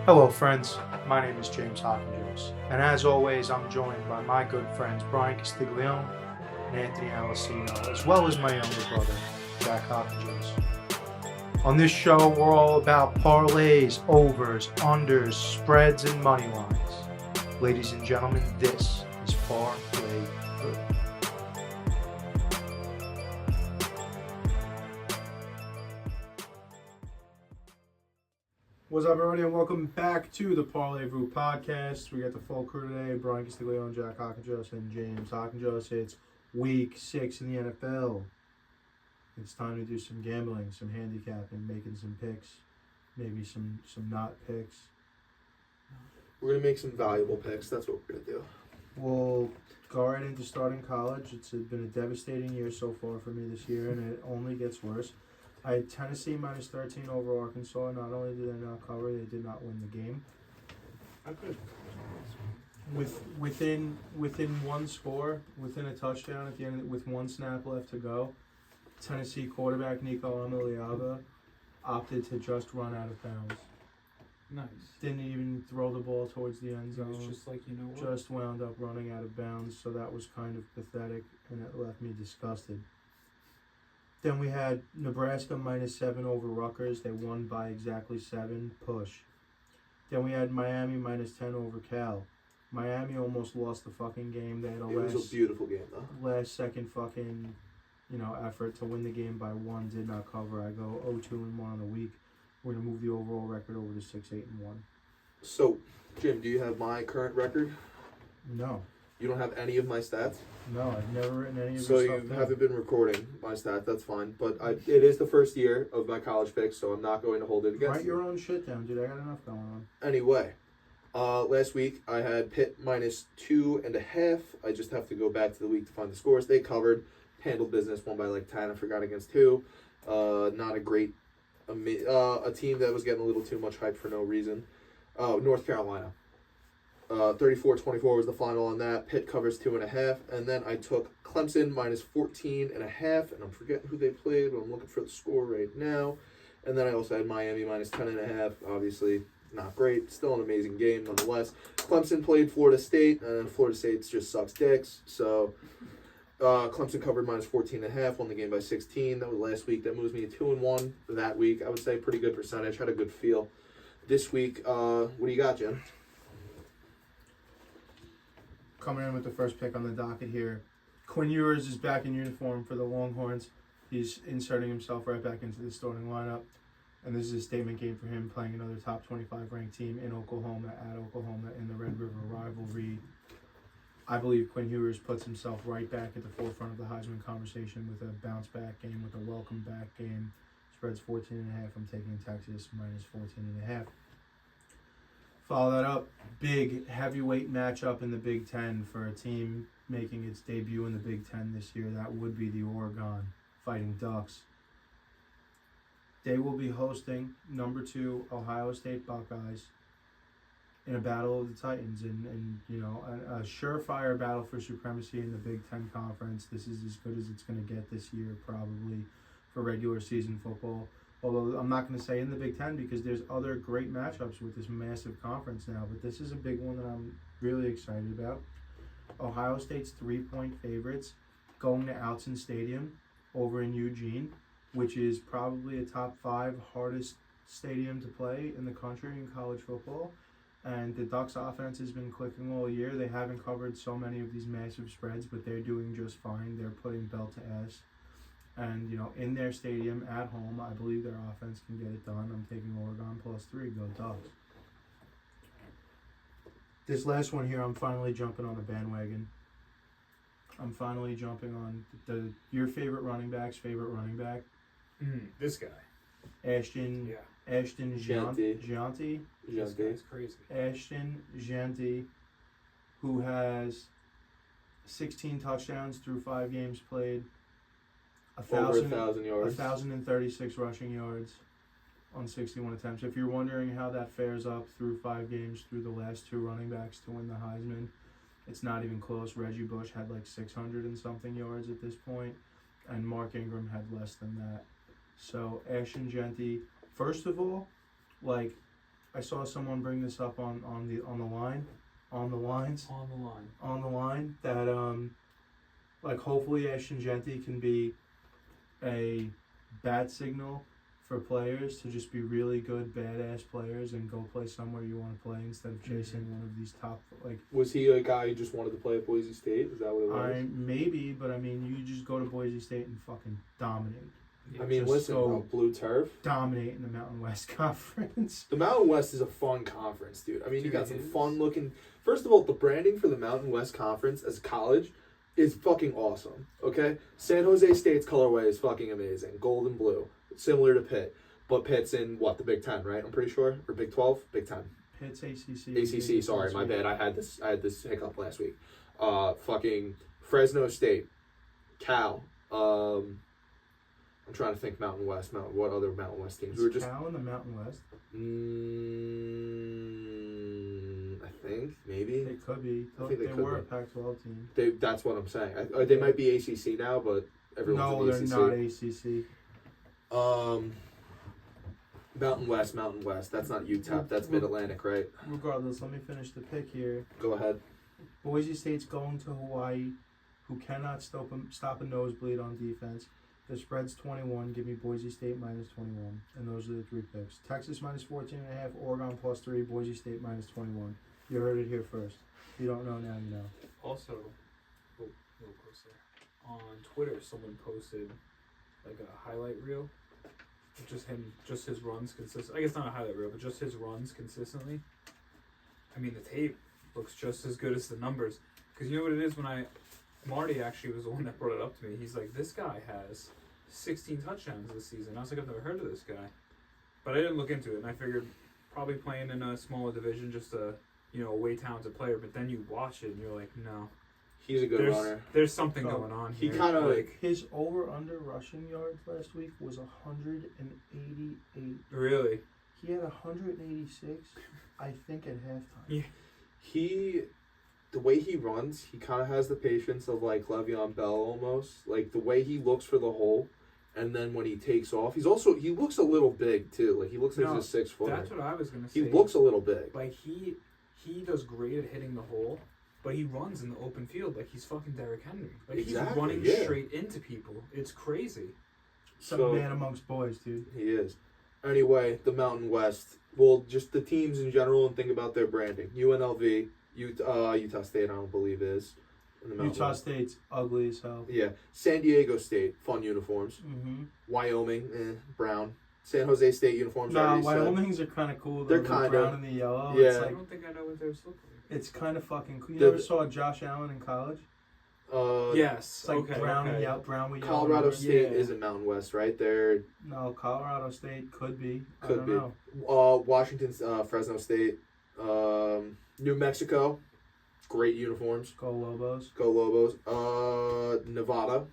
Hello, friends. My name is James Hawkins, and as always, I'm joined by my good friends Bryan Castiglione and Anthony Alessino, as well as my younger brother, Jack Hawkins. On this show, we're all about parlays, overs, unders, spreads, and money lines. Ladies and gentlemen, this is Parlay-Vous. What's up, everybody, and welcome back to the Parlay-Vous podcast. We got the full crew today: Bryan Castiglione, Jack Hawkins, and James Hawkins. It's week 6 in the NFL. It's time to do some gambling, some handicapping, making some picks, maybe some not picks. We're going to make some valuable picks. That's what we're going to do. We'll go right into starting college. It's been a devastating year so far for me this year, and it only gets worse. I had Tennessee minus 13 over Arkansas. Not only did they not cover, they did not win the game. Within one score, within a touchdown at the end, with one snap left to go, Tennessee quarterback Nico Ameliaga opted to just run out of bounds. Nice. Didn't even throw the ball towards the end zone. It was just like, you know what? Just wound up running out of bounds, so that was kind of pathetic, and it left me disgusted. Then we had Nebraska minus 7 over Rutgers. They won by exactly 7. Push. Then we had Miami minus 10 over Cal. Miami almost lost the fucking game. They had It was a beautiful game, though. last second fucking, effort to win the game by 1. Did not cover. I go 0-2-1 on the week. We're going to move the overall record over to 6-8-1. So, Jim, do you have my current record? No. You don't have any of my stats? No, I've never written any of So this you stuff down. haven't been recording my stats, that's fine. But it is the first year of my college picks, so I'm not going to hold it against Write your own shit down, dude. I got enough going on. Anyway, last week I had Pitt minus 2.5. I just have to go back to the week to find the scores. They covered, handled business, won by like 10. I forgot against who. Not a great, a team that was getting a little too much hype for no reason. North Carolina. 34-24 was the final on that. Pitt covers 2.5. And then I took Clemson minus 14.5. And I'm forgetting who they played, but I'm looking for the score right now. And then I also had Miami minus 10.5. Obviously, not great. Still an amazing game nonetheless. Clemson played Florida State, and Florida State just sucks dicks. So Clemson covered minus 14.5, won the game by 16. That was last week. That moves me to 2-1 that week. I would say pretty good percentage. Had a good feel. This week, what do you got, Jim? Coming in with the first pick on the docket here. Quinn Ewers is back in uniform for the Longhorns. He's inserting himself right back into the starting lineup. And this is a statement game for him, playing another top 25 ranked team in Oklahoma, at Oklahoma, in the Red River rivalry. I believe Quinn Ewers puts himself right back at the forefront of the Heisman conversation with a bounce back game, with a welcome back game. Spreads 14.5. I'm taking Texas minus 14.5. Follow that up, big heavyweight matchup in the Big Ten for a team making its debut in the Big Ten this year. That would be the Oregon Fighting Ducks. They will be hosting number 2 Ohio State Buckeyes in a battle of the Titans, and a surefire battle for supremacy in the Big Ten Conference. This is as good as it's going to get this year, probably, for regular season football. Although I'm not going to say in the Big Ten, because there's other great matchups with this massive conference now. But this is a big one that I'm really excited about. Ohio State's 3-point favorites going to Autzen Stadium over in Eugene, which is probably a top 5 hardest stadium to play in the country in college football. And the Ducks offense has been clicking all year. They haven't covered so many of these massive spreads, but they're doing just fine. They're putting belt to ass. And, in their stadium, at home, I believe their offense can get it done. I'm taking Oregon plus 3. Go Ducks. This last one here, I'm finally jumping on the bandwagon. I'm finally jumping on your favorite running back's favorite running back. This guy. Ashton Gianti. This guy's crazy. Ashton Gianti, who has 16 touchdowns through 5 games played. Over 1,000 yards. 1,036 rushing yards on 61 attempts. If you're wondering how that fares up through 5 games through the last 2 running backs to win the Heisman, it's not even close. Reggie Bush had like 600 and something yards at this point, and Mark Ingram had less than that. So Ashton Gianti, first of all, like, I saw someone bring this up on the line, on the lines, On the line. that like hopefully Ashton Genty can be a bat signal for players to just be really good badass players and go play somewhere you want to play instead of chasing one of these top like. Was he a guy who just wanted to play at Boise State? Is that what it was? Maybe, but I mean, you just go to Boise State and fucking dominate. Yeah, I mean, just listen, go- bro, blue turf. Dominate in the Mountain West Conference. The Mountain West is a fun conference, dude. I mean, you Dude, got it some is. fun looking. First of all, the branding for the Mountain West Conference as a college is fucking awesome. Okay, San Jose State's colorway is fucking amazing, gold and blue, similar to Pitt, but Pitt's in what, the Big Ten, right? I'm pretty sure, or Big 12, Big 10. Pitt's ACC. ACC. Sorry, my bad. I had this hiccup last week. Fucking Fresno State, Cal. I'm trying to think Mountain West. What other Mountain West teams? Is We were just. Cal in the Mountain West? I think maybe They could be. I think they They could were be. a Pac-12 team. that's what I'm saying. They might be ACC now, but everyone's No, in they're the ACC. not ACC. Mountain West. That's not UTEP. That's Mid Atlantic, right? Regardless, let me finish the pick here. Go ahead. Boise State's going to Hawaii, who cannot stop a nosebleed on defense. The spread's 21. Give me Boise State minus 21. And those are the three picks. Texas minus 14.5. Oregon plus 3. Boise State minus 21. You heard it here first. If you don't know now, you know. Also, little post there. On Twitter, someone posted like a highlight reel. Just his runs consistent. I guess not a highlight reel, but just his runs consistently. I mean, the tape looks just as good as the numbers. Because you know what it is Marty actually was the one that brought it up to me. He's like, this guy has 16 touchdowns this season. I was like, I've never heard of this guy. But I didn't look into it, and I figured probably playing in a smaller division, just a way talented player. But then you watch it, and you're like, no. He's a good runner. There's something Oh, going on he here. kinda, like- His over-under rushing yards last week was 188. Really? He had 186, I think, at halftime. Yeah. The way he runs, he kind of has the patience of like Le'Veon Bell almost. Like the way he looks for the hole, and then when he takes off, he looks a little big too. Like he looks like No, he's a 6 footer. That's what I was gonna say. He looks a little big. like he does great at hitting the hole, but he runs in the open field like he's fucking Derrick Henry. Like Exactly, he's running yeah. straight into people. It's crazy. Some So- man amongst boys, dude. He is. Anyway, the Mountain West. Well, just the teams in general, and think about their branding. UNLV, Utah State, I don't believe is in the Mountain Utah West. State's ugly as hell. Yeah, San Diego State, fun uniforms. Mm-hmm. Wyoming, brown. San Jose State uniforms. I Nah, already said. Wyoming's are kind of cool. Though. They're The kinda- brown and the yellow. yeah. It's I like don't think I know what theirs look like. it's kind of fucking cool. You The- ever saw Josh Allen in college? Yes. It's like okay. brown and okay. yellow. Brown with yellow. Colorado numbers. State Yeah. isn't Mountain West, right? They're No, Colorado State could be. I Could don't be. know. Washington's Fresno State, New Mexico, great uniforms. Go Lobos. Go Lobos. Nevada,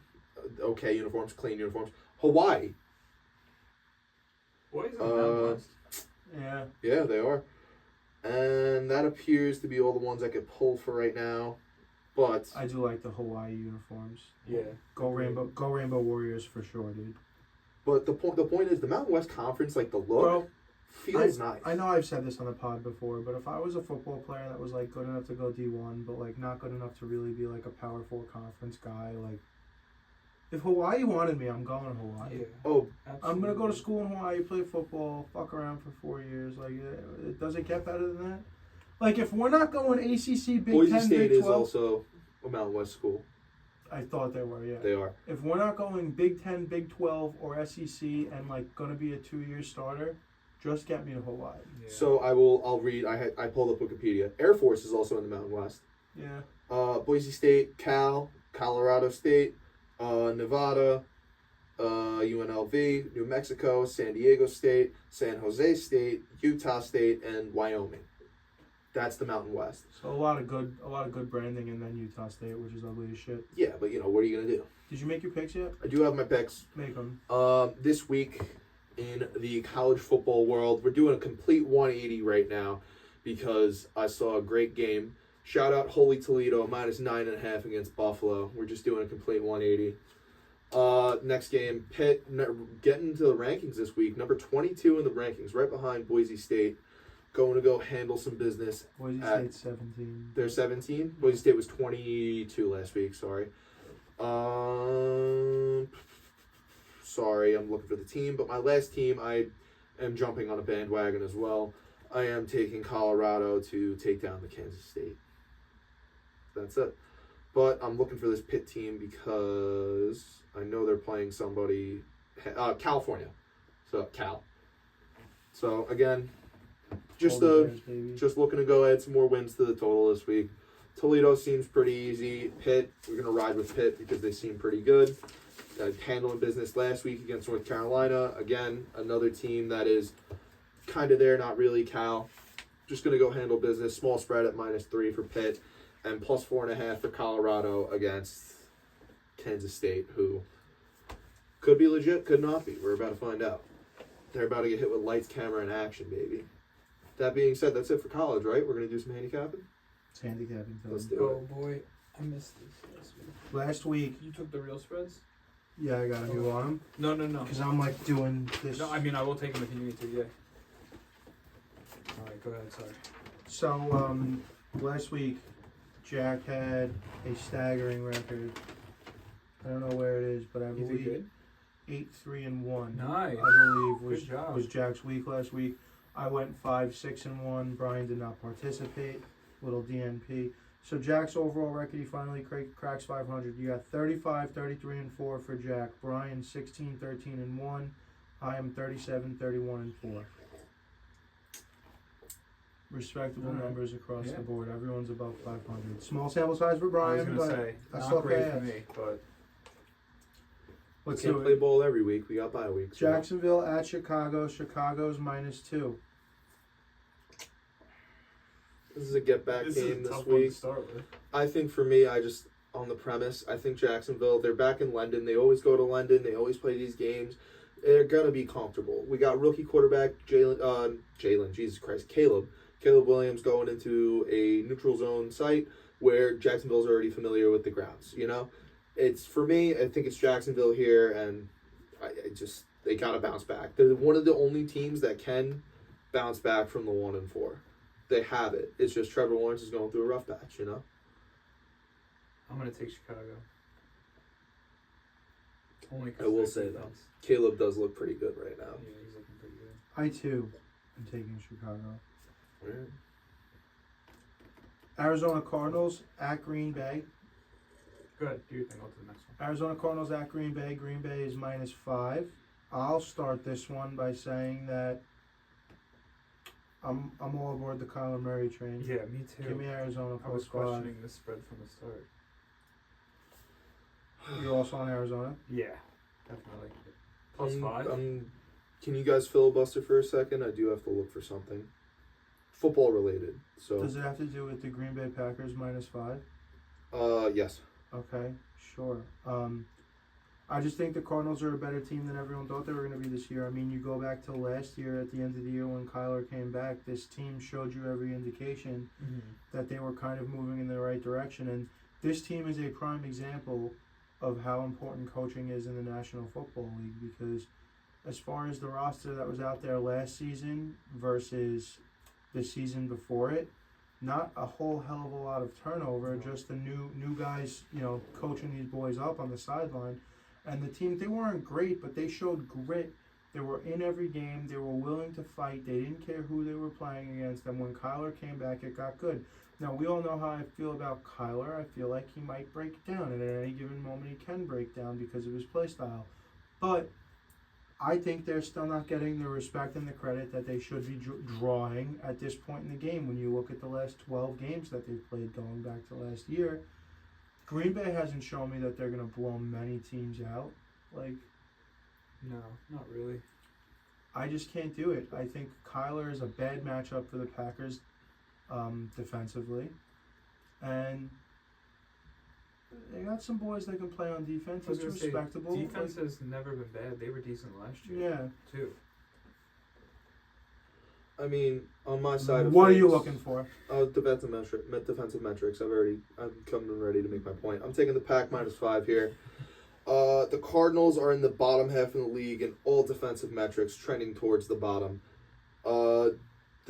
okay uniforms, clean uniforms. Hawaii, What is it? Mountain West? Yeah. yeah, they are. And that appears to be all the ones I could pull for right now. But I do like the Hawaii uniforms. Yeah. Go Rainbow Warriors for sure, dude. the point is the Mountain West Conference, like the look, Bro, feels nice. I know I've said this on the pod before, but if I was a football player that was like good enough to go D1, but like not good enough to really be like a Power 4 conference guy, like if Hawaii wanted me, I'm going to Hawaii. Yeah. Oh, I'm gonna go to school in Hawaii, play football, fuck around for 4 years. Like, it doesn't get better than that. Like, if we're not going ACC, Big Boise 10, State Big is 12, also a Mountain West school. I thought they were, yeah. They are. If we're not going Big 10, Big 12, or SEC, and like gonna be a 2-year starter, just get me to Hawaii. Yeah. So I'll read. I pulled up Wikipedia. Air Force is also in the Mountain West. Yeah. Boise State, Cal, Colorado State, Nevada, UNLV, New Mexico, San Diego State, San Jose State, Utah State, and Wyoming. That's the Mountain West. So a lot of good branding, and then Utah State, which is ugly as shit. Yeah, but what are you gonna do? Did you make your picks yet? I do have my picks. Make them. This week in the college football world, we're doing a complete 180 right now because I saw a great game. Shout out Holy Toledo, minus 9.5 against Buffalo. We're just doing a complete 180. Next game, Pitt getting to the rankings this week. Number 22 in the rankings, right behind Boise State. going to go handle some business. Boise at- State 17. They're 17. Boise State was 22 last week. Sorry. Sorry, I'm looking for the team. But my last team, I am jumping on a bandwagon as well. I am taking Colorado to take down the Kansas State. That's it. But I'm looking for this Pitt team because I know they're playing somebody, California. So Cal. So again, just looking to go add some more wins to the total this week. Toledo seems pretty easy. Pitt, we're gonna ride with Pitt because they seem pretty good. Handling business last week against North Carolina. Again, another team that is kind of there, not really. Cal. Just gonna go handle business. Small spread at -3 for Pitt. And +4.5 for Colorado against Kansas State, who could be legit, could not be. We're about to find out. They're about to get hit with lights, camera, and action, baby. That being said, that's it for college, right? We're going to do some handicapping? It's handicapping. Let's do Oh it. boy, I missed this last week. Last week, You took the real spreads? yeah, I got a new on them. No. Because I'm like doing this. No, I mean I will take them if you need to. Yeah. All right, go ahead. Sorry. So, last week, Jack had a staggering record. I don't know where it is, but I You did believe good. 8-3-1. Nice. I believe Good job. was Jack's week last week. I went 5-6-1. Bryan did not participate. Little DNP. So Jack's overall record, he finally cracks 500. You got 35, 33-4 for Jack. Bryan 16, 13-1. I am 37, 31-4. Respectable All right. numbers across Yeah. the board. Everyone's above 500. Small sample size for I was Bryan, gonna but say that's not great okay. for me, but let's Can't do play it. ball every week. We got bye weeks. you know? Jacksonville at Chicago. Chicago's -2. This is a get back this game is a this tough one to week. start with. I think for me, on the premise, I think Jacksonville, they're back in London. They always go to London. They always play these games. They're going to be comfortable. We got rookie quarterback Caleb Williams going into a neutral zone site where Jacksonville's already familiar with the grounds, you know? It's, for me, I think it's Jacksonville here, and they got to bounce back. They're one of the only teams that can bounce back from the 1-4. They have it. It's just Trevor Lawrence is going through a rough patch, you know? I'm gonna take Chicago. Only 'cause I will their say, though, defense. Caleb does look pretty good right now. Yeah, he's looking pretty good. I too am taking Chicago. Right. Arizona Cardinals at Green Bay. Go ahead, do your thing. I'll do the next one. Arizona Cardinals at Green Bay. Green Bay is -5. I'll start this one by saying that I'm all aboard the Kyler Murray train. Yeah, me too. Give me Arizona I was +5. questioning this spread from the start. You're also on Arizona. Yeah, definitely. +5. Can you guys filibuster for a second? I do have to look for something. Football related. So, Does it have to do with the Green Bay Packers -5? yes. Okay, sure. I just think the Cardinals are a better team than everyone thought they were going to be this year. I mean, you go back to last year at the end of the year when Kyler came back, this team showed you every indication that they were kind of moving in the right direction. And this team is a prime example of how important coaching is in the National Football League, because as far as the roster that was out there last season versus the season before it, not a whole hell of a lot of turnover, just the new guys, coaching these boys up on the sideline. And the team, they weren't great, but they showed grit. They were in every game. They were willing to fight. They didn't care who they were playing against. And when Kyler came back, it got good. Now, we all know how I feel about Kyler. I feel like he might break down, and at any given moment he can break down because of his play style. But I think they're still not getting the respect and the credit that they should be drawing at this point in the game. When you look at the last 12 games that they've played going back to last year, Green Bay hasn't shown me that they're going to blow many teams out. No, not really. I just can't do it. I think Kyler is a bad matchup for the Packers defensively. And they got some boys that can play on defense. I was It's gonna say, respectable. defense has never been bad. They were decent last year. Yeah. Too. I mean, on my side of What are you things, looking for? defensive metrics. I'm coming ready to make my point. I'm taking the Pack -5 here. The Cardinals are in the bottom half of the league in all defensive metrics, trending towards the bottom.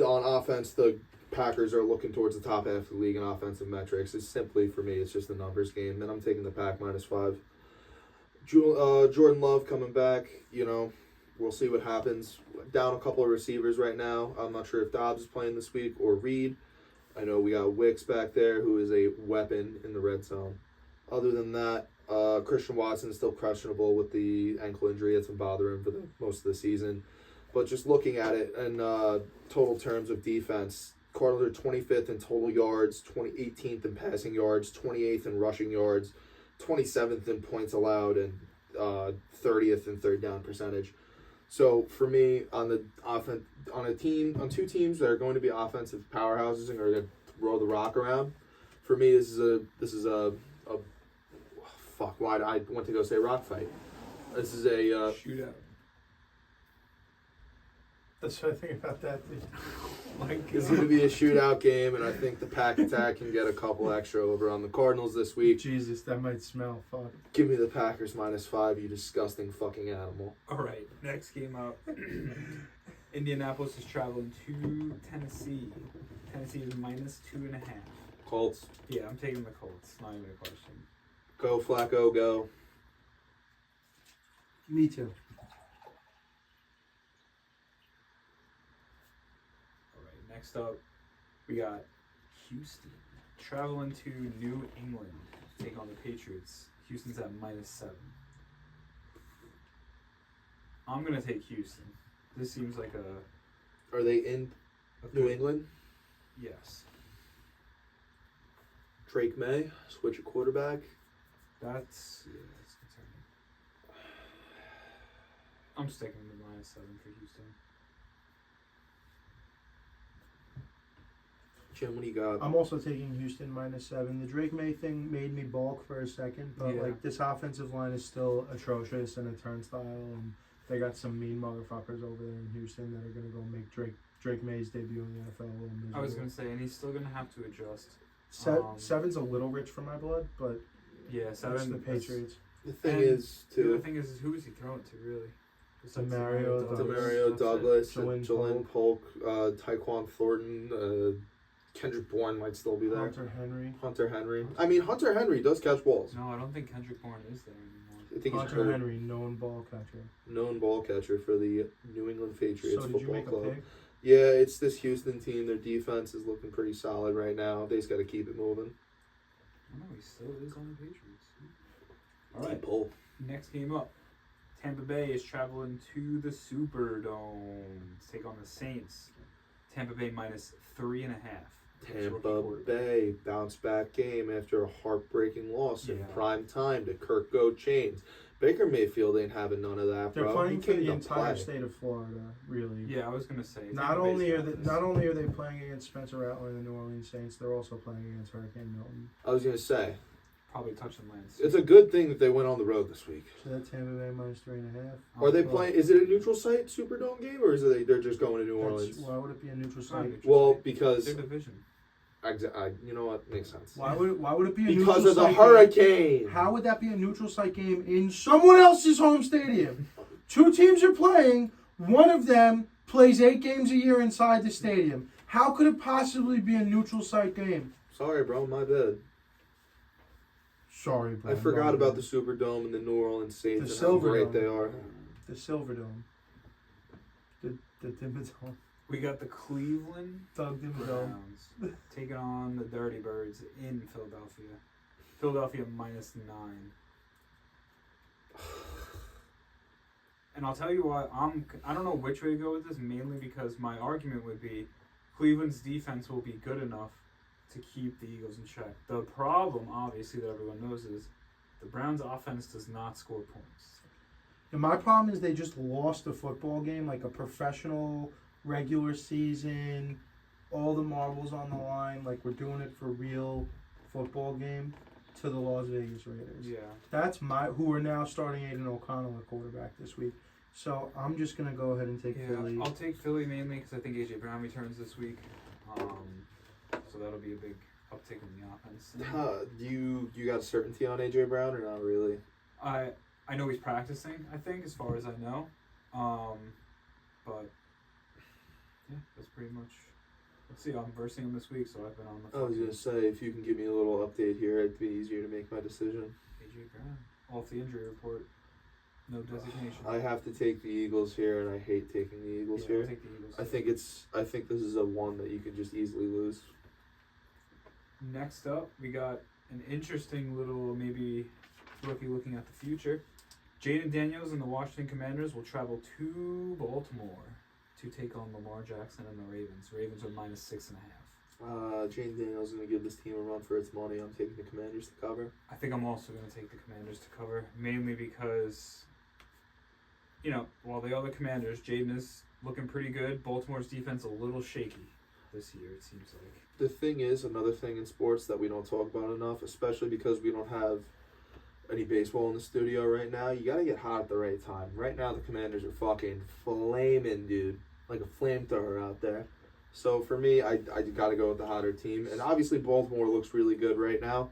on offense, the Packers are looking towards the top half of the league in offensive metrics. It's simply, for me, it's just a numbers game. And I'm taking the Pack -5. Jordan Love coming back, we'll see what happens. Down a couple of receivers right now. I'm not sure if Dobbs is playing this week or Reed. I know we got Wicks back there, who is a weapon in the red zone. Other than that, Christian Watson is still questionable with the ankle injury that's been bothering him for most of the season. But just looking at it in total terms of defense, Cardinals are 25th in total yards, 18th in passing yards, 28th in rushing yards, 27th in points allowed, and 30th in third down percentage. So for me, on two teams that are going to be offensive powerhouses and are going to throw the rock around, for me this is a fuck. Why I went to go say rock fight? This is a shootout. That's what I think about that. It's going to be a shootout game, and I think the Pack Attack can get a couple extra over on the Cardinals this week. Jesus, that might smell. Fuck. Give me the Packers -5, you disgusting fucking animal. All right, next game up. Indianapolis is traveling to Tennessee. Tennessee is -2.5. Colts. Yeah, I'm taking the Colts. Not even a question. Go, Flacco, go. Me too. Next up, we got Houston traveling to New England to take on the Patriots. Houston's at -7. I'm going to take Houston. This seems like Are they in New England? Yes. Drake May, switch a quarterback. That's concerning. I'm sticking with -7 for Houston. Jim, what do you got? I'm also taking Houston -7. The Drake May thing made me balk for a second, but Yeah. this offensive line is still atrocious and a turnstile, and they got some mean motherfuckers over there in Houston that are gonna go make Drake May's debut in the NFL a little miserable. I was going to say, and he's still going to have to adjust. 7's a little rich for my blood, but Yeah, 7. it's the Patriots. The thing And is, The other too, thing is who is he throwing to, really? Besides Demario Demario That's it. Douglas, Jalen Jalen Polk, Tyquan Thornton, Kendrick Bourne might still be there. Hunter Henry. I mean, Hunter Henry does catch balls. No, I don't think Kendrick Bourne is there anymore. I think he's Hunter hurt. Henry, known ball catcher. Known ball catcher for the New England Patriots So did you football make a club. pick? Yeah, it's this Houston team. Their defense is looking pretty solid right now. They just got to keep it moving. Oh, no, he still is on the Patriots. All right, Deep pull. next game up. Tampa Bay is traveling to the Superdome to take on the Saints. Tampa Bay -3.5. Tampa Bay bounce back game after a heartbreaking loss in prime time to Kirk Chains. Baker Mayfield ain't having none of that, They're bro. playing He for came the to entire play. state of Florida, really. Yeah, I was gonna say. Not only are they playing against Spencer Rattler and the New Orleans Saints, they're also playing against Hurricane Milton. I was gonna say probably touching Lance. it's a good thing that they went on the road this week. So that's Tampa Bay -3.5. Are they playing? Is it a neutral site Superdome game, or is it they're just going to New Orleans? Why would it be a neutral It's not a site? neutral Well, site. because Their division. you know what makes sense. Why would it be a Because neutral of the site hurricane. Game? How would that be a neutral site game in someone else's home stadium? Two teams are playing. One of them plays 8 games a year inside the stadium. How could it possibly be a neutral site game? Sorry, bro, my bad. Sorry, bro. I forgot about the Superdome and the New Orleans Saints The and how great Silverdome. they are. The Silverdome. The Dimmadome. We got the Cleveland Doug Dimmadome. Browns taking on the Dirty Birds in Philadelphia. Philadelphia -9. And I'll tell you what, I don't know which way to go with this, mainly because my argument would be Cleveland's defense will be good enough to keep the Eagles in check. The problem, obviously, that everyone knows is the Browns' offense does not score points. And my problem is they just lost a football game, like a professional regular season, all the marbles on the line, like we're doing it for real football game, to the Las Vegas Raiders. Yeah. That's who are now starting Aiden O'Connell at quarterback this week. So I'm just going to go ahead and take Philly. I'll take Philly mainly because I think A.J. Brown returns this week. So that'll be a big uptick in the offense. You got a certainty on A.J. Brown or not really? I know he's practicing, I think, as far as I know. But, yeah, that's pretty much Let's see. I'm versing him this week, so I've been on the. I was gonna say, if you can give me a little update here, it'd be easier to make my decision. AJ Brown off the injury report. No designation. I have to take the Eagles here, and I hate taking the Eagles I'll here. take the Eagles. I think this is a one that you could just easily lose. Next up, we got an interesting little maybe rookie looking at the future. Jaden Daniels and the Washington Commanders will travel to Baltimore to take on Lamar Jackson and the Ravens. Ravens are -6.5. Jane Daniels is going to give this team a run for its money. I'm taking the Commanders to cover. I think I'm also going to take the Commanders to cover, mainly because, while the other Commanders, Jaden is looking pretty good. Baltimore's defense a little shaky this year, it seems like. The thing is, another thing in sports that we don't talk about enough, especially because we don't have any baseball in the studio right now, you got to get hot at the right time. Right now, the Commanders are fucking flaming, dude. Like a flamethrower out there. So for me, I got to go with the hotter team. And obviously, Baltimore looks really good right now.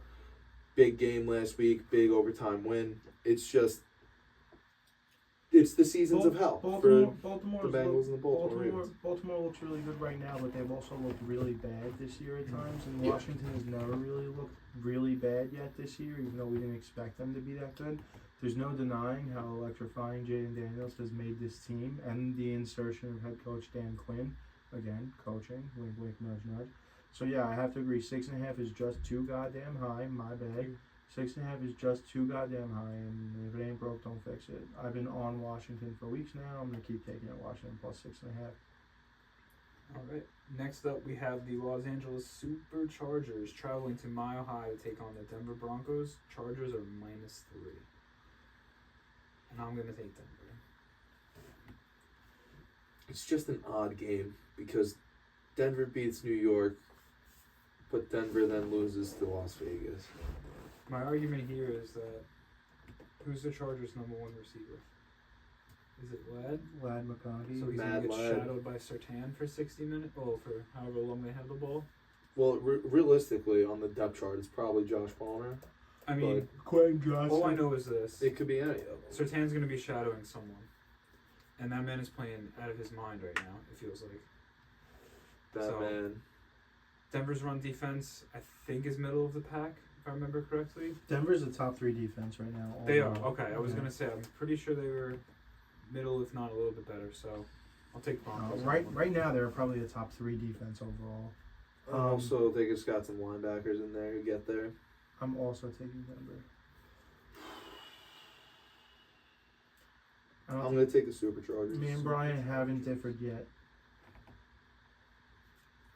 Big game last week, big overtime win. It's the seasons of hell for the Bengals and the Baltimore Ravens. Baltimore looks really good right now, but they've also looked really bad this year at times. And Washington has never really looked really bad yet this year, even though we didn't expect them to be that good. There's no denying how electrifying Jaden Daniels has made this team, and the insertion of head coach Dan Quinn. Again, coaching, wink, wink, nudge, nudge. So yeah, I have to agree. 6.5 is just too goddamn high. My bad. 6.5 is just too goddamn high, and if it ain't broke, don't fix it. I've been on Washington for weeks now. I'm gonna keep taking it. Washington plus 6.5. All right. Next up, we have the Los Angeles Superchargers traveling to Mile High to take on the Denver Broncos. Chargers are -3, and I'm gonna take Denver. It's just an odd game because Denver beats New York, but Denver then loses to Las Vegas. My argument here is that who's the Chargers' number one receiver? Is it Ladd? Ladd McConkey. So he's Mad going to get Ladd. shadowed by Surtain for 60 minutes? Oh, for however long they have the ball? Well, realistically, on the depth chart, it's probably Josh Palmer. I mean, Quentin Johnson. all I know is this. It could be any of them. Surtain's going to be shadowing someone. And that man is playing out of his mind right now, it feels like. That man. Denver's run defense, I think, is middle of the pack, if I remember correctly. Denver's a top 3 defense right now. They are. overall. Okay, I was Yeah. going to say, I'm pretty sure they were middle, if not a little bit better. So I'll take Broncos. Right now, they're probably a top 3 defense overall. Also, they just got some linebackers in there who get there. I'm also taking Denver. I don't I'm going to take the Superchargers. Me and Bryan haven't differed yet.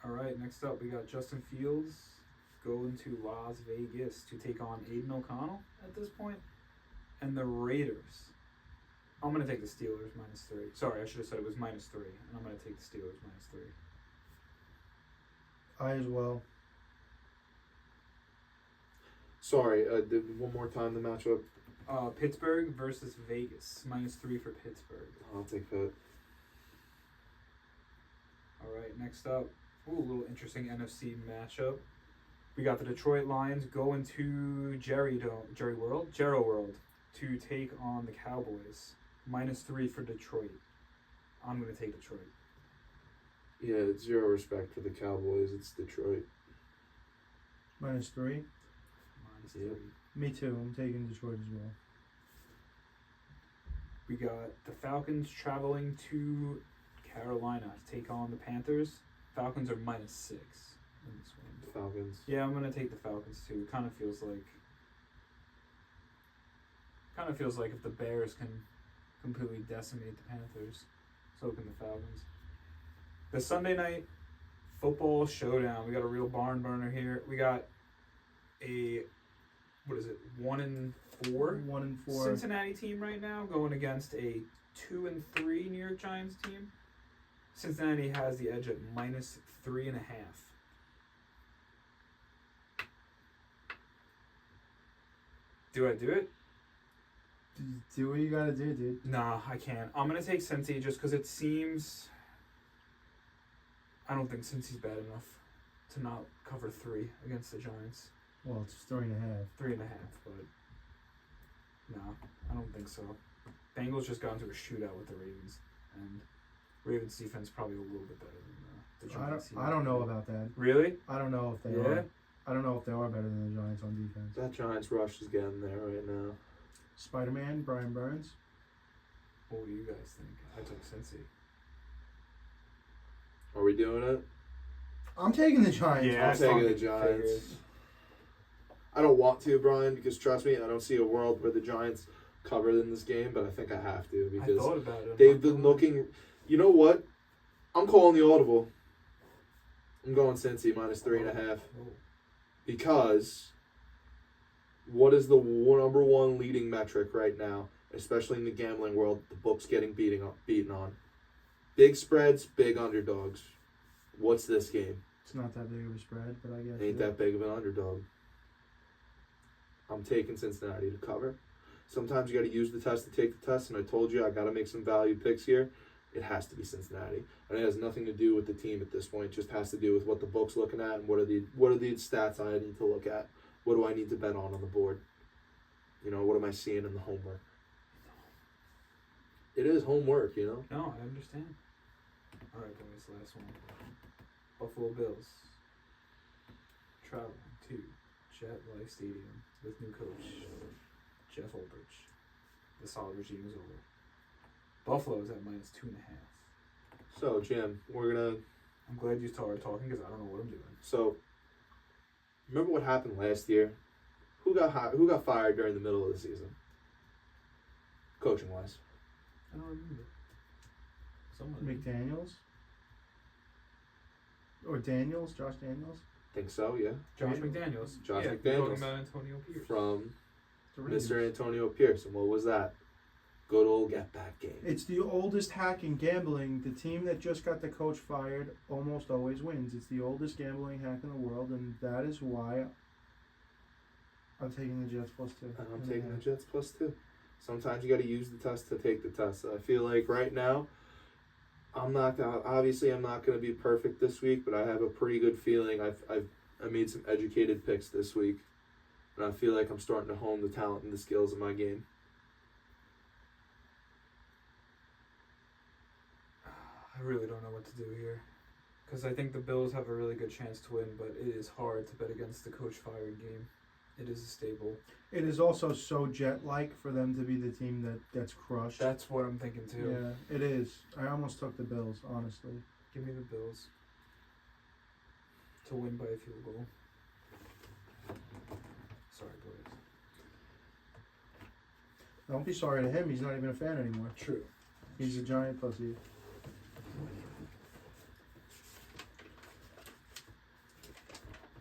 All right, next up, we got Justin Fields going to Las Vegas to take on Aiden O'Connell at this point, and the Raiders. I'm going to take the Steelers -3. Sorry, I should have said it was -3, and I'm going to take the Steelers -3. I as well. Sorry, one more time the matchup. Pittsburgh versus Vegas, -3 for Pittsburgh. I'll take that. All right, next up, a little interesting NFC matchup. We got the Detroit Lions going to Jerry World to take on the Cowboys. -3 for Detroit. I'm going to take Detroit. Yeah, zero respect for the Cowboys. It's Detroit. -3. -3. Me too. I'm taking Detroit as well. We got the Falcons traveling to Carolina to take on the Panthers. Falcons are -6 in this one. Falcons. Yeah, I'm gonna take the Falcons too. Kind of feels like if the Bears can completely decimate the Panthers, so can the Falcons. The Sunday night football showdown. We got a real barn burner here. We got a 1-4 1-4. Cincinnati team right now going against a 2-3 New York Giants team. Cincinnati has the edge at -3.5. Do I do it? Do what you gotta do, dude. Nah, I can't. I'm gonna take Cincy just because it seems. I don't think Cincy's bad enough to not cover 3 against the Giants. Well, it's 3.5. 3.5, but no, I don't think so. Bengals just got into a shootout with the Ravens, and Ravens defense probably a little bit better than The Giants. I don't know about that. Really? I don't know if they Yeah. are. I don't know if they are better than the Giants on defense. That Giants rush is getting there right now. Spider-Man, Brian Burns. What do you guys think? I took Cincy. Are we doing it? I'm taking the Giants. Yeah, I'm taking the fucking Giants. figured. I don't want to, Brian, because trust me, I don't see a world where the Giants cover in this game, but I think I have to I because thought about it. they've been looking. You know what? I'm calling the audible. I'm going Cincy minus 3.5 Oh. because what is the number one leading metric right now, especially in the gambling world? The books getting beaten on. Big spreads, big underdogs. What's this game? It's not that big of a spread, but I guess Ain't that big of an underdog. I'm taking Cincinnati to cover. Sometimes you got to use the test to take the test, and I told you I got to make some value picks here. It has to be Cincinnati, and it has nothing to do with the team at this point. It just has to do with what the book's looking at and what are the stats I need to look at. What do I need to bet on the board? You know, what am I seeing in the homework? It is homework, you know. No, I understand. All right, boys. Last one. Buffalo Bills traveling to Jet Life Stadium with new coach Jeff Ulbrich. The solid regime is over. Buffalo is at minus 2.5. So, Jim, I'm glad you started talking because I don't know what I'm doing. So, remember what happened last year? Who got fired during the middle of the season? Coaching wise. I don't remember. Someone. McDaniels or Daniels, Josh Daniels. Think so, yeah. Josh McDaniels. Josh yeah, McDaniels. We're talking about Antonio Pierce. From The Rangers. Mr. Antonio Pierce. And what was that? Good old get back game. It's the oldest hack in gambling. The team that just got the coach fired almost always wins. It's the oldest gambling hack in the world, and that is why I'm taking the Jets +2. And I'm taking the Jets +2. Sometimes you got to use the test to take the test. I feel like right now, I'm not going to be perfect this week, but I have a pretty good feeling. I made some educated picks this week, and I feel like I'm starting to hone the talent and the skills of my game. I really don't know what to do here. Because I think the Bills have a really good chance to win, but it is hard to bet against the coach firing game. It is a staple. It is also so Jet-like for them to be the team that gets crushed. That's what I'm thinking too. Yeah, it is. I almost took the Bills, honestly. Give me the Bills to win by a field goal. Sorry, boys. Don't be sorry to him. He's not even a fan anymore. True. He's a giant pussy.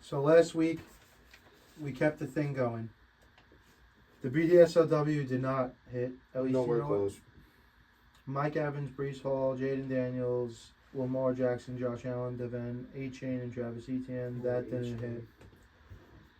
So last week, we kept the thing going. The BDSLW did not hit. At least Nowhere you know what? close. Mike Evans, Brees Hall, Jaden Daniels, Lamar Jackson, Josh Allen, Devin, A-Chain, and Travis Etienne. That didn't hit.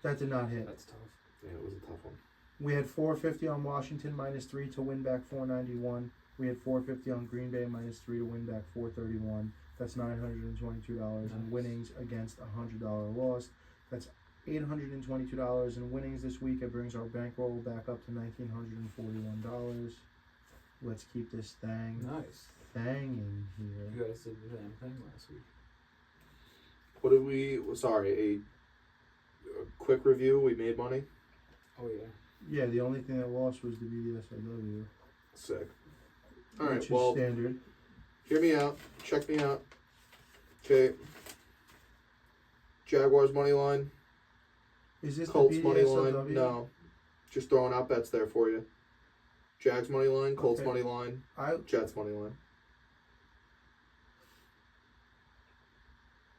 That did not hit. That's tough. Yeah, it was a tough one. We had 450 on Washington -3 to win back 491. We had 450 on Green Bay -3 to win back 431. That's $922 in Nice. winnings against a $100 loss. That's $822 in winnings this week. It brings our bankroll back up to $1,941. Let's keep this thing Nice. banging here. You guys did the damn thing last week. What did we... Sorry, a quick review. We made money. Oh, yeah. Yeah, the only thing that lost was the BDSLW. Sick. All right, which is well, standard. hear me out. Check me out. Okay. Jaguars money line. Is this Colts the money BDSLW? line. No. Just throwing out bets there for you. Jags money line. Colts Okay. money line. I Jets money line.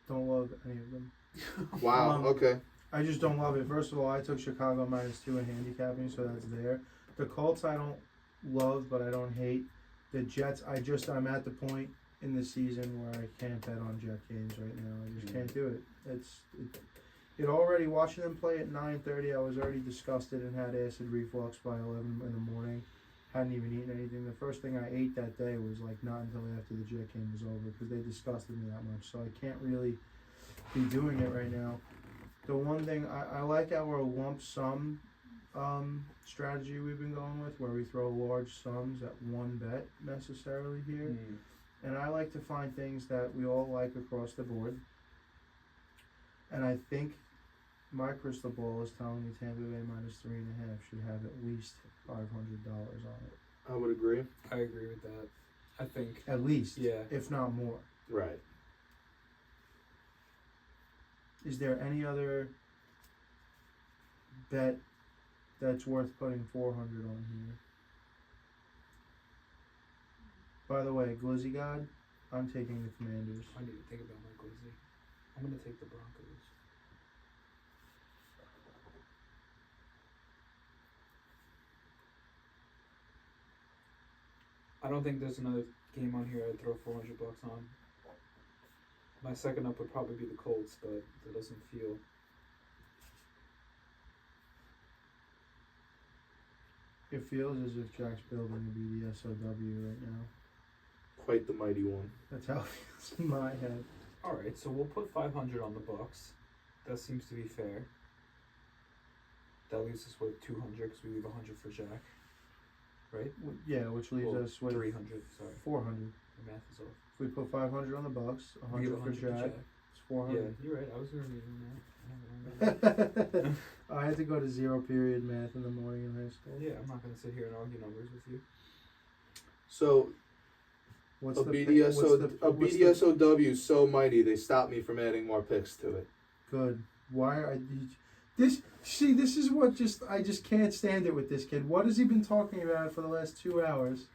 don't love any of them. Wow. Okay. I just don't love it. First of all, I took Chicago -2 in handicapping, so that's there. The Colts I don't love, but I don't hate. The Jets, I'm at the point in the season where I can't bet on Jet games right now. I just can't do it. It already, watching them play at 9:30, I was already disgusted and had acid reflux by 11 in the morning. Hadn't even eaten anything. The first thing I ate that day was like not until after the Jet game was over because they disgusted me that much. So I can't really be doing it right now. The one thing I like our lump sum strategy we've been going with, where we throw large sums at one bet necessarily here, And I like to find things that we all like across the board. And I think my crystal ball is telling me Tampa Bay -3.5 should have at least $500 on it. I would agree. I agree with that. I think. At least. Yeah. If not more. Right. Is there any other bet that's worth putting 400 on here? By the way, Glizzy God, I'm taking the Commanders. I need to think about my Glizzy. I'm going to take the Broncos. I don't think there's another game on here I'd throw $400 on. My second up would probably be the Colts, but that doesn't feel. It feels as if Jack's building a BDSOW right now. Quite the mighty one. That's how it feels in my head. All right, so we'll put 500 on the Bucks. That seems to be fair. That leaves us with 200 because we leave 100 for Jack, right? Yeah, which leaves Well, us with 300. Sorry, 400. the math is off. If we put 500 on the Bucks, We give 100 for 100 Jack, it's 400. Yeah, you're right. I was gonna be doing that. I had to go to 0 period math in the morning in high school. Yeah, I'm not gonna sit here and argue numbers with you. So What's a the BDSOW is so mighty they stopped me from adding more picks to it. Good. Why are this? See, this is what I just can't stand it with this kid. What has he been talking about for the last 2 hours,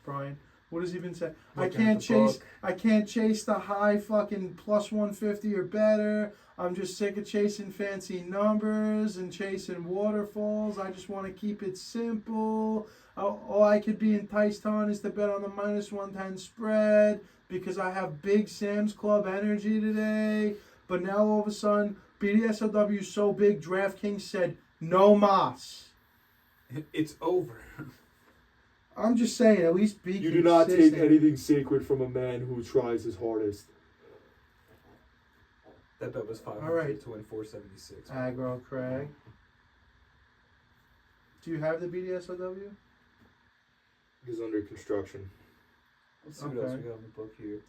Brian? What has he been saying? I can't chase the high fucking +150 or better. I'm just sick of chasing fancy numbers and chasing waterfalls. I just want to keep it simple. All I could be enticed on is to bet on the -110 spread because I have big Sam's Club energy today. But now all of a sudden, BDSOW is so big, DraftKings said no mas. It's over. I'm just saying, at least be You do not take consistent. anything sacred from a man who tries his hardest. That bet was 500 All right. to win 476. Aggro Craig. Do you have the BDSOW? He's under construction. Let's see what else we got on the book here.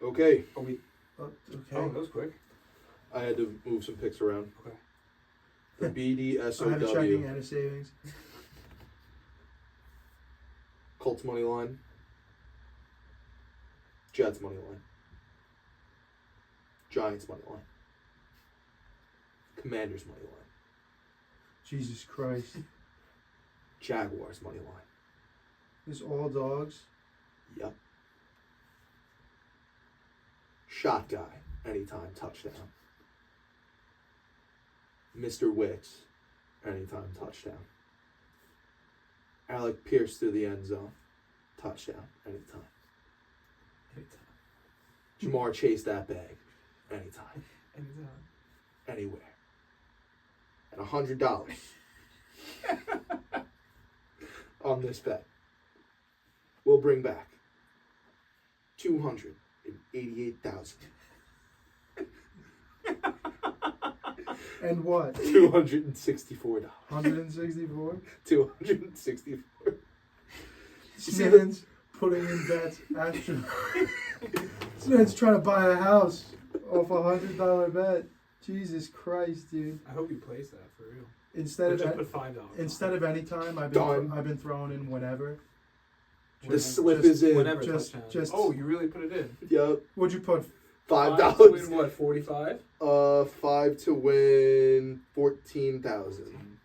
Okay. Oh, we. Okay. Oh, that was quick. I had to move some picks around. Okay. The I have a checking BDSOW. and a savings. Colts money line. Jets money line. Giants money line. Commanders money line. Jesus Christ. Jaguars money line. It's all dogs. Yep. Shot guy, anytime touchdown. Mr. Wicks, anytime touchdown. Alec Pierce through the end zone, touchdown, anytime. Jamar chased that bag, anytime, anywhere. And $100 on this bet. We'll bring back 288,000. And what? $264. 164? 264. This man's putting in bets after. This man's trying to buy a house off a $100 bet. Jesus Christ, dude. I hope he plays that for real. Instead Or just of put $5. instead of any time, I've been throwing in whenever. The slip is in. Whenever Just- touchdown. just- Oh, you really put it in. Yep. What'd you put? $5 to win $5. what? 45. 5 to win 14,000.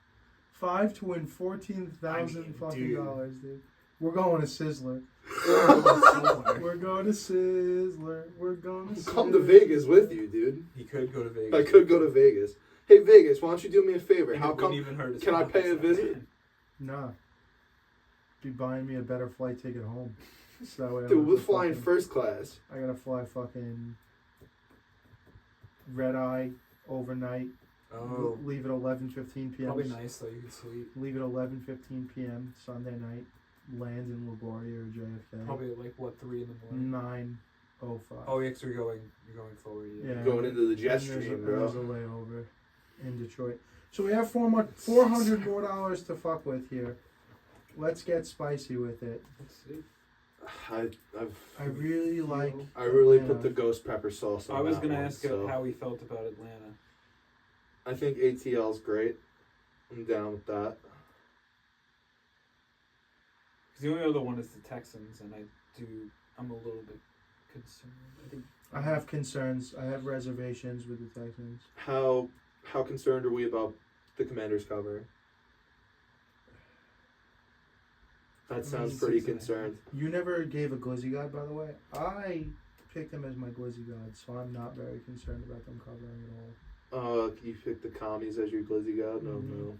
5 to win 14,000 I mean, fucking dude. dollars, dude. We're going to Sizzler. We're going to Sizzler. We're going to. Come to Sizzler. Vegas with you, dude. He could go to Vegas. I could go to Vegas. Hey Vegas, why don't you do me a favor? And How it wouldn't come? even hurt his Can I pockets pay a that visit? time. Nah. Be buying me a better flight ticket home. So that way I Dude, don't we're have to flying fucking- first class. I gotta fly fucking red eye overnight. Oh, Leave at 11:15 p.m. probably nice though. You can sleep. Leave at 11:15 p.m. Sunday night. Land in LaGuardia or JFK. Probably at like what 3 in the morning. 9:05. Oh, yeah, 'cause you're going forward. Yeah. Yeah. Going into the jet And there's stream, a bro. layover in Detroit. So we have $400 more to fuck with here. Let's get spicy with it. Let's see. I really like. I really Atlanta. put the ghost pepper sauce on I was that gonna one, ask so how he felt about Atlanta. I think ATL's great. I'm down with that. Because the only other one is the Texans, and I'm a little bit concerned. I think I have concerns. I have reservations with the Texans. How concerned are we about the Commanders cover? That sounds pretty 6.5. concerned. You never gave a glizzy god, by the way. I picked them as my glizzy god, so I'm not very concerned about them covering at all. You picked the commies as your glizzy god? No, Mhm. no.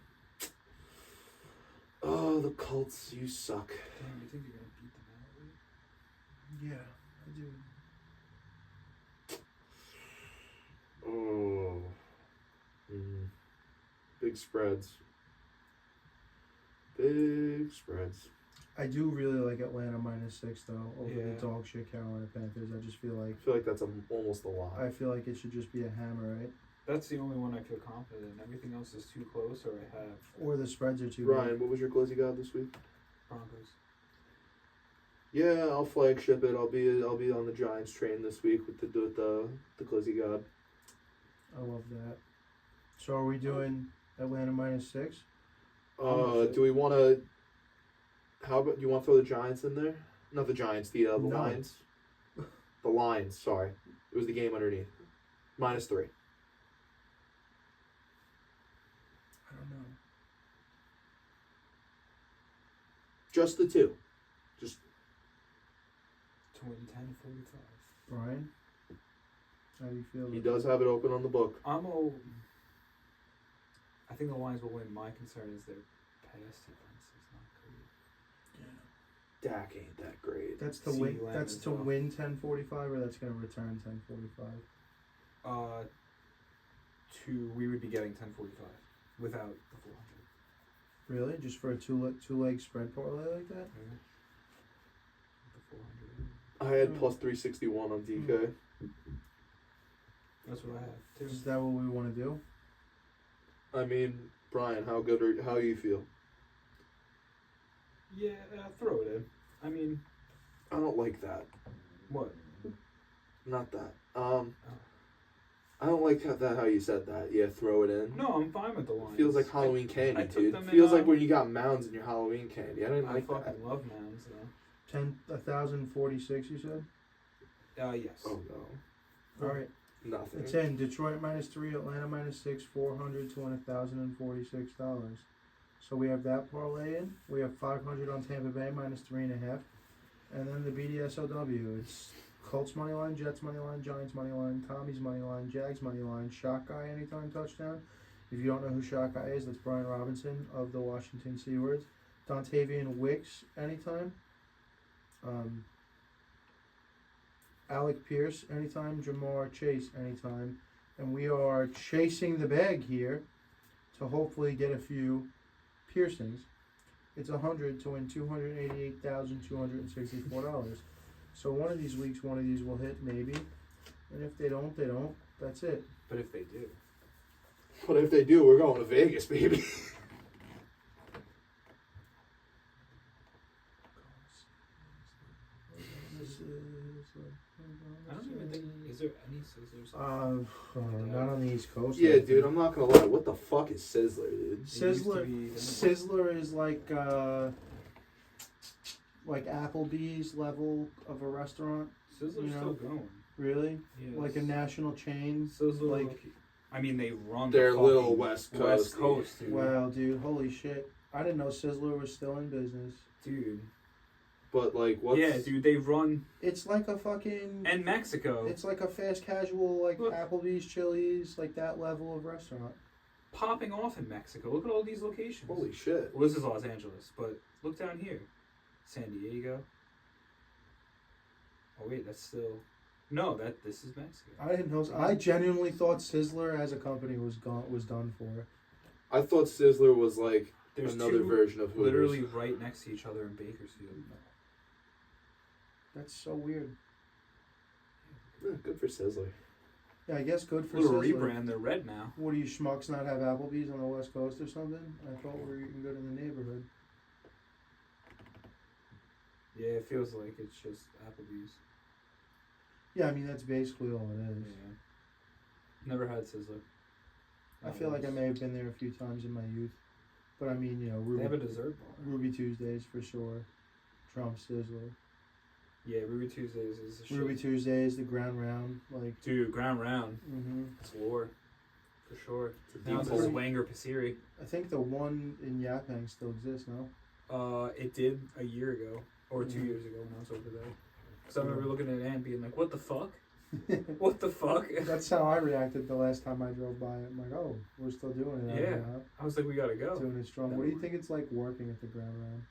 Oh, the Colts, you suck. Damn, you think you're gonna beat them out? Yeah, I do. Oh. Big spreads. Big spreads. I do really like Atlanta -6 though over the Yeah. dog shit Carolina Panthers. I just feel like I feel like that's almost a lot. I feel like it should just be a hammer, right? That's the only one I feel confident in. Everything else is too close, or I have Or the spreads are too Ryan, big. what was your glizzy god this week? Broncos. Yeah, I'll flagship it. I'll be on the Giants train this week with the glizzy god. I love that. So are we doing Atlanta -6? Do we want to? How about you want to throw the Giants in there? Not the Giants, the No. Lions. The Lions. Sorry, it was the game underneath. -3. I don't know. Just the two. Just To win 10-45. Brian, how do you feel? he does have it open on the book. I think the Lions will win. My concern is their pass defense is not great. Yeah. Dak ain't that great. That's to CeeDee win. Lamb That's as to well. win 10-45, or that's gonna return 10-45. We would be getting 10-45 without the 400. Really? Just for a two-leg spread parlay like that? The 400. I had +361 on DK. That's what I have too. Is that what we want to do? I mean, Brian, how you feel? Yeah, throw it in. I mean, I don't like that. what? Not that. I don't like how you said that. Yeah, throw it in. No, I'm fine with the Lions. Feels like Halloween candy, I took dude. them in, Feels like when you got mounds in your Halloween candy. I didn't I like that. fucking love Mounds though. 1,046. You said. Yes. Oh no, All right. nothing. It's in Detroit -3, Atlanta -6, 400 to win $1,046. So we have that parlay in. We have 500 on Tampa Bay -3.5, and then the BDSOW. It's Colts money line, Jets money line, Giants money line, Tommy's money line, Jags money line, Shot Guy anytime touchdown. If you don't know who Shot Guy is, that's Brian Robinson of the Washington Seawards. Dontavian Wicks anytime. Alec Pierce anytime, Jamar Chase anytime, and we are chasing the bag here to hopefully get a few piercings. It's 100 to win $288,264. So one of these weeks, one of these will hit maybe, and if they don't, they don't. That's it. But if they do, But if they do, we're going to Vegas, baby. I don't even think. Is there any scissors? Not on the East Coast. Yeah, dude, I'm not gonna lie. What the fuck is Sizzler, dude? Sizzler is like Applebee's level of a restaurant. Sizzler's you know, still going. Really? Yes. Like a national chain. Sizzler, like- I mean, they run Their the little fucking West Coast. West Coast, dude. Wow, dude, holy shit! I didn't know Sizzler was still in business. Dude. But like, what's Yeah, dude, they run. It's like a fucking. And Mexico. It's like a fast casual, like Look. Applebee's, Chili's, like that level of restaurant. Popping off in Mexico. Look at all these locations. Holy shit? Well, this is Los Angeles, but look down here. San Diego. Oh wait, that's still. No, this is Mexico. I didn't know. I genuinely thought Sizzler as a company was done for. I thought Sizzler was like There's another two version of Hooters. literally right next to each other in Bakersfield. That's so weird. Yeah, good for Sizzler. Yeah, I guess good for Little Sizzler. rebrand. They're red now. What do you schmucks not have Applebee's on the West Coast or something? I thought we were eating good in the neighborhood. Yeah, it feels like it's just Applebee's. Yeah, I mean that's basically all it is. Yeah. Never had Sizzler. I feel like I may have been there a few times in my youth, but I mean, you know, They have a dessert bar. Ruby Tuesdays for sure. Trump Sizzler. Yeah, Ruby Tuesdays is the shit. Ruby Tuesdays, the Ground Round, like. Dude, Ground Round. Mm-hmm. It's lore. For sure. a Now it's deep a hole. Wanger Pasiri. I think the one in Yaphank still exists, no? It did a year ago. Or 2 Mhm. years ago when I was over there. Because I remember looking at it and being like, what the fuck? What the fuck? That's how I reacted the last time I drove by it. I'm like, oh, we're still doing it. out Yeah. here, huh? I was like, we gotta go. Doing it strong. What do you think it's like working at the Ground Round?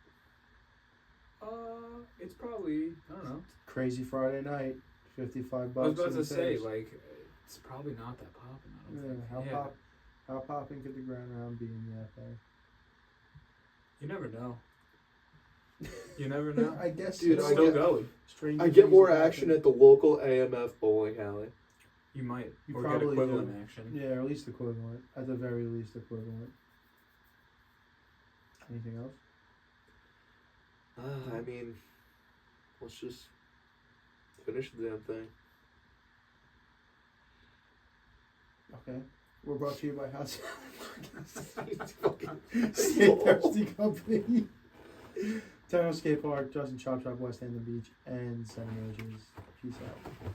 It's probably, I don't know. Crazy Friday night, $55. I was about in to say, tips. like, it's probably not that popping. I don't Yeah, think. how popping could the Ground Round be in Yaphank? You never know. You never know. I guess Dude, It's I still get- going. Stranger I get things more have action happened. at the local AMF bowling alley. You might. You or get probably equivalent do. action. Yeah, or at least equivalent. At the very least equivalent. Anything else? I mean, let's just finish the damn thing. Okay. We're brought to you by House Fucking Skate Thirsty Company. Town Skate Park, Justin Chop Shop, West End, the Beach, and Center Measures. Peace out.